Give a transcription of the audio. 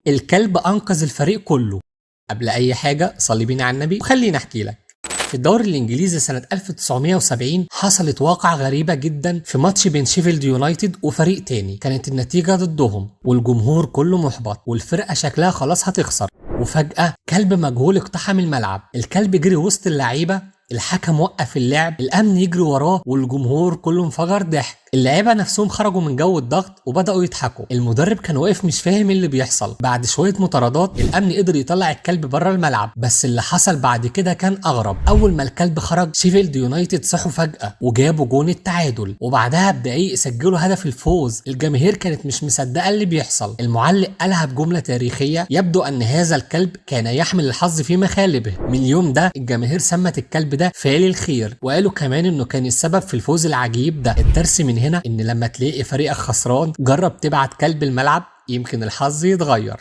الكلب انقذ الفريق كله. قبل اي حاجه صلي بينا على النبي وخليني احكي لك. في الدوري الانجليزي سنه 1970 حصلت واقعه غريبه جدا في ماتش بين شيفيلد يونايتد وفريق تاني، كانت النتيجه ضدهم والجمهور كله محبط والفرقه شكلها خلاص هتخسر، وفجاه كلب مجهول اقتحم الملعب. الكلب جري وسط اللعيبه، الحكم وقف اللعب، الامن يجري وراه، والجمهور كله انفجر ضحك. اللعيبه نفسهم خرجوا من جو الضغط وبداوا يضحكوا. المدرب كان واقف مش فاهم اللي بيحصل. بعد شويه مطاردات الامن قدر يطلع الكلب بره الملعب، بس اللي حصل بعد كده كان اغرب. اول ما الكلب خرج شيفيلد يونايتد صحوا فجاه وجابوا جون التعادل، وبعدها بدقايق سجلوا هدف الفوز. الجماهير كانت مش مصدقه اللي بيحصل. المعلق قالها بجمله تاريخيه: يبدو ان هذا الكلب كان يحمل الحظ في مخالبه. من اليوم ده الجماهير سمت الكلب ده فالي الخير، وقالوا كمان انه كان السبب في الفوز العجيب ده. الدرس من هنا ان لما تلاقي فريقك خسران جرب تبعت كلب الملعب، يمكن الحظ يتغير.